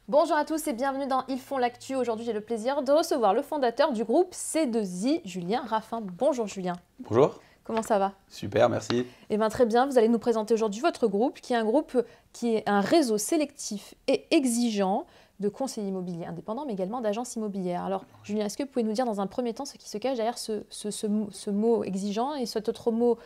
Bonjour à tous et bienvenue dans Ils font l'actu. Aujourd'hui, j'ai le plaisir de recevoir le fondateur du groupe C2I, Julien Raffin. Bonjour Julien. Bonjour. Comment ça va? Super, merci. Eh bien très bien, vous allez nous présenter aujourd'hui votre groupe, qui est un groupe qui est un réseau sélectif et exigeant de conseillers immobiliers indépendants, mais également d'agences immobilières. Alors Julien, est-ce que vous pouvez nous dire dans un premier temps ce qui se cache derrière ce mot exigeant et cet autre mot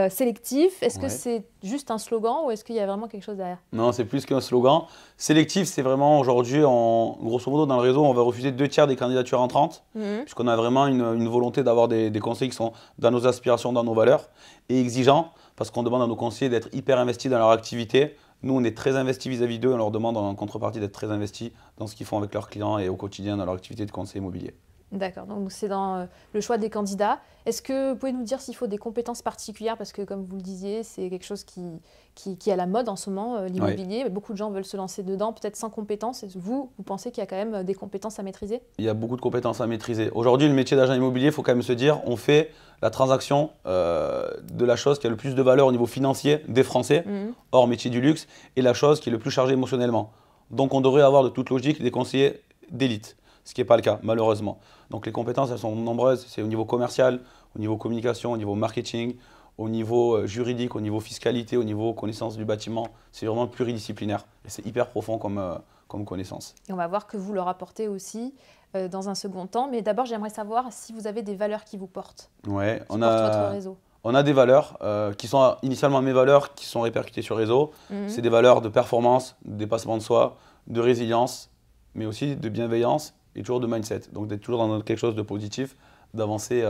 sélectif? Est-ce que Ouais. c'est juste un slogan ou est-ce qu'il y a vraiment quelque chose derrière? Non, c'est plus qu'un slogan. Sélectif, c'est vraiment aujourd'hui, grosso modo, dans le réseau, on va refuser 2 tiers des candidatures entrantes, Mhm. puisqu'on a vraiment une volonté d'avoir des conseillers qui sont dans nos aspirations, dans nos valeurs, et exigeants, parce qu'on demande à nos conseillers d'être hyper investis dans leur activité. Nous, on est très investis vis-à-vis d'eux, on leur demande en contrepartie d'être très investis dans ce qu'ils font avec leurs clients et au quotidien dans leur activité de conseiller immobilier. D'accord, donc c'est dans le choix des candidats. Est-ce que vous pouvez nous dire s'il faut des compétences particulières? Parce que comme vous le disiez, c'est quelque chose qui est à la mode en ce moment, l'immobilier. Beaucoup de gens veulent se lancer dedans, peut-être sans compétences. Vous pensez qu'il y a quand même des compétences à maîtriser? Il y a beaucoup de compétences à maîtriser. Aujourd'hui, le métier d'agent immobilier, il faut quand même se dire, on fait la transaction de la chose qui a le plus de valeur au niveau financier des Français, Mhm. hors métier du luxe, et la chose qui est le plus chargée émotionnellement. Donc on devrait avoir de toute logique des conseillers d'élite, ce qui n'est pas le cas, malheureusement. Donc les compétences, elles sont nombreuses. C'est au niveau commercial, au niveau communication, au niveau marketing, au niveau juridique, au niveau fiscalité, au niveau connaissance du bâtiment. C'est vraiment pluridisciplinaire et c'est hyper profond comme connaissance. Et on va voir que vous leur apportez aussi dans un second temps. Mais d'abord, j'aimerais savoir si vous avez des valeurs qui vous portent, Ouais, qui portent votre réseau. on a des valeurs qui sont initialement mes valeurs, qui sont répercutées sur le réseau. Mhm. C'est des valeurs de performance, de dépassement de soi, de résilience, mais aussi de bienveillance et toujours de mindset. Donc d'être toujours dans quelque chose de positif, d'avancer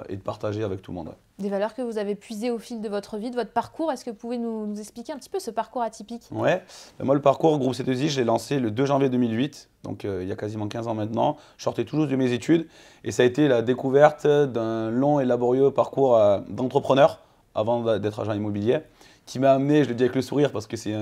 et de partager avec tout le monde. Ouais. Des valeurs que vous avez puisées au fil de votre vie, de votre parcours. Est-ce que vous pouvez nous expliquer un petit peu ce parcours atypique? Ouais. Moi, le parcours groupe C2I, je l'ai lancé le 2 janvier 2008, donc il y a quasiment 15 ans maintenant. Je sortais tout juste de mes études et ça a été la découverte d'un long et laborieux parcours d'entrepreneur avant d'être agent immobilier qui m'a amené, je le dis avec le sourire parce que c'est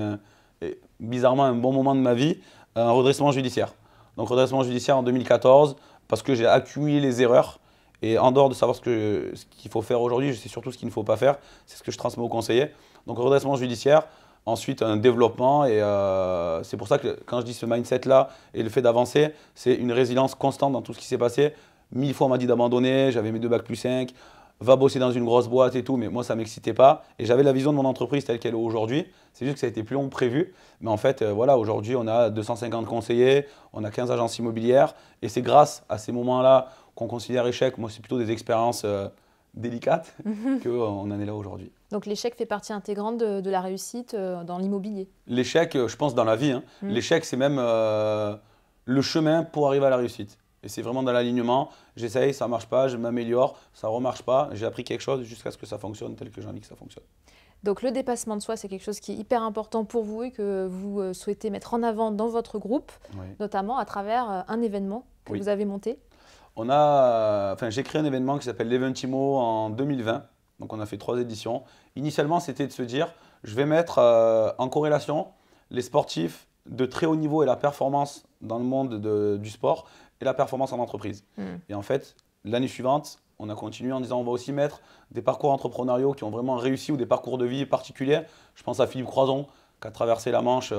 bizarrement un bon moment de ma vie, à un redressement judiciaire. Donc redressement judiciaire en 2014 parce que j'ai accumulé les erreurs et en dehors de savoir ce qu'il faut faire aujourd'hui, je sais surtout ce qu'il ne faut pas faire, c'est ce que je transmets aux conseillers. Donc redressement judiciaire. Ensuite, un développement et c'est pour ça que quand je dis ce mindset-là et le fait d'avancer, c'est une résilience constante dans tout ce qui s'est passé. 1000 fois on m'a dit d'abandonner, j'avais mes 2 bacs plus 5, va bosser dans une grosse boîte et tout, mais moi ça ne m'excitait pas. Et j'avais la vision de mon entreprise telle qu'elle est aujourd'hui. C'est juste que ça a été plus long que prévu. Mais en fait, voilà, aujourd'hui on a 250 conseillers, on a 15 agences immobilières et c'est grâce à ces moments-là qu'on considère échec. Moi, c'est plutôt des expériences délicates qu'on en est là aujourd'hui. Donc l'échec fait partie intégrante de la réussite dans l'immobilier. L'échec, je pense, dans la vie, hein. L'échec, c'est même le chemin pour arriver à la réussite. Et c'est vraiment dans l'alignement. J'essaye, ça ne marche pas, je m'améliore, ça ne remarche pas. J'ai appris quelque chose jusqu'à ce que ça fonctionne tel que j'ai envie que ça fonctionne. Donc le dépassement de soi, c'est quelque chose qui est hyper important pour vous et que vous souhaitez mettre en avant dans votre groupe, Oui. notamment à travers un événement que Oui. vous avez monté. J'ai créé un événement qui s'appelle l'Eventimo en 2020. Donc on a fait 3 éditions. Initialement, c'était de se dire, je vais mettre en corrélation les sportifs de très haut niveau et la performance dans le monde du sport et la performance en entreprise. Et en fait, l'année suivante, on a continué en disant, on va aussi mettre des parcours entrepreneuriaux qui ont vraiment réussi ou des parcours de vie particuliers. Je pense à Philippe Croison qui a traversé la Manche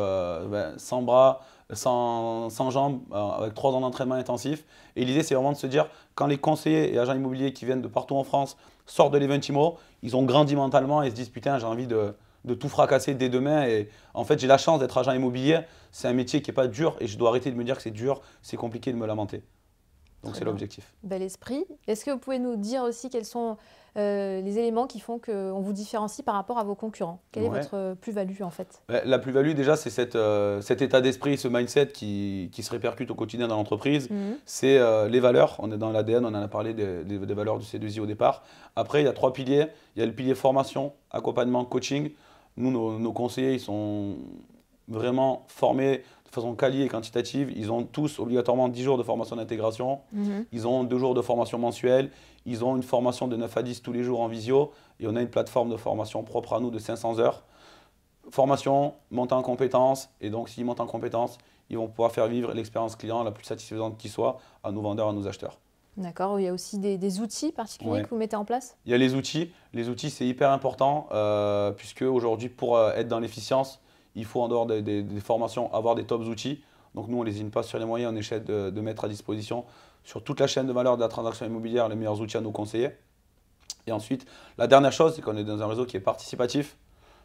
sans bras, sans jambes, avec 3 ans d'entraînement intensif. Et l'idée, c'est vraiment de se dire, quand les conseillers et agents immobiliers qui viennent de partout en France sortent de l'Eventimo, ils ont grandi mentalement et se disent, putain, j'ai envie de tout fracasser dès demain. Et en fait, j'ai la chance d'être agent immobilier. C'est un métier qui n'est pas dur et je dois arrêter de me dire que c'est dur, c'est compliqué de me lamenter. Donc c'est l'objectif. Bel esprit. Est-ce que vous pouvez nous dire aussi quels sont les éléments qui font qu'on vous différencie par rapport à vos concurrents? Quelle est votre plus-value en fait? La plus-value déjà, c'est cet état d'esprit, ce mindset qui se répercute au quotidien dans l'entreprise. C'est les valeurs, on est dans l'ADN, on en a parlé des valeurs du C2I au départ. Après, il y a 3 piliers. Il y a le pilier formation, accompagnement, coaching. Nous, nos conseillers, ils sont vraiment formés de façon quali et quantitative. Ils ont tous obligatoirement 10 jours de formation d'intégration. Ils ont 2 jours de formation mensuelle. Ils ont une formation de 9 à 10 tous les jours en visio. Et on a une plateforme de formation propre à nous de 500 heures. Formation, monter en compétences. Et donc, s'ils montent en compétences, ils vont pouvoir faire vivre l'expérience client la plus satisfaisante qui soit à nos vendeurs, à nos acheteurs. D'accord, il y a aussi des outils particuliers que vous mettez en place? Il y a les outils. Les outils, c'est hyper important puisque aujourd'hui, pour être dans l'efficience, il faut en dehors des formations avoir des top outils. Donc nous, on ne lésine pas sur les moyens, on essaie de mettre à disposition sur toute la chaîne de valeur de la transaction immobilière les meilleurs outils à nos conseillers. Et ensuite, la dernière chose, c'est qu'on est dans un réseau qui est participatif.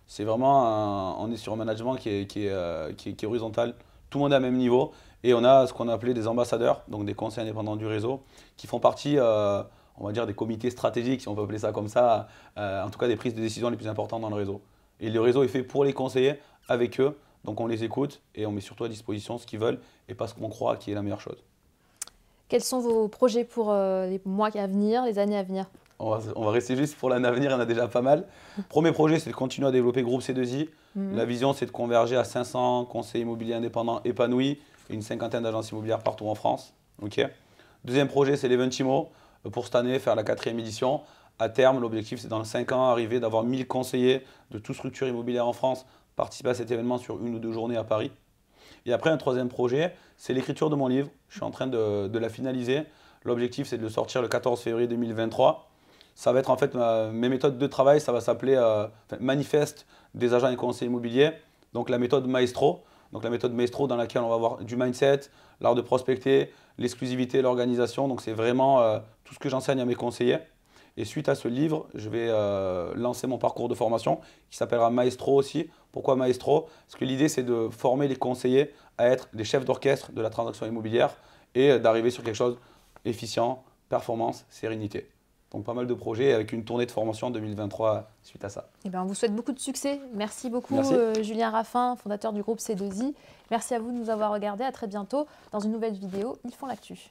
C'est vraiment, on est sur un management qui est horizontal. Tout le monde est à même niveau. Et on a ce qu'on a appelé des ambassadeurs, donc des conseillers indépendants du réseau, qui font partie, on va dire, des comités stratégiques, si on peut appeler ça comme ça, en tout cas des prises de décision les plus importantes dans le réseau. Et le réseau est fait pour les conseillers, avec eux. Donc on les écoute et on met surtout à disposition ce qu'ils veulent et pas ce qu'on croit qui est la meilleure chose. Quels sont vos projets pour les mois à venir, les années à venir? On va rester juste pour l'année à venir, il y en a déjà pas mal. Premier projet, c'est de continuer à développer Groupe C2I. La vision, c'est de converger à 500 conseillers immobiliers indépendants épanouis et une cinquantaine d'agences immobilières partout en France. Okay. Deuxième projet, c'est l'Eventimo. Pour cette année, faire la 4e édition. À terme, l'objectif, c'est dans 5 ans, arriver d'avoir 1000 conseillers de toute structure immobilière en France participer à cet événement sur 1 ou 2 journées à Paris. Et après, un troisième projet, c'est l'écriture de mon livre. Je suis en train de la finaliser. L'objectif, c'est de le sortir le 14 février 2023. Ça va être en fait mes méthodes de travail, ça va s'appeler Manifeste des agents et conseillers immobiliers. Donc la méthode Maestro. Donc la méthode Maestro dans laquelle on va avoir du mindset, l'art de prospecter, l'exclusivité, l'organisation. Donc c'est vraiment tout ce que j'enseigne à mes conseillers. Et suite à ce livre, je vais lancer mon parcours de formation qui s'appellera Maestro aussi. Pourquoi Maestro? Parce que l'idée, c'est de former les conseillers à être des chefs d'orchestre de la transaction immobilière et d'arriver sur quelque chose efficient, performance, sérénité. Donc pas mal de projets avec une tournée de formation en 2023 suite à ça. Eh bien, on vous souhaite beaucoup de succès. Merci beaucoup Merci. Julien Raffin, fondateur du groupe C2I. Merci à vous de nous avoir regardés. À très bientôt dans une nouvelle vidéo Ils font l'actu.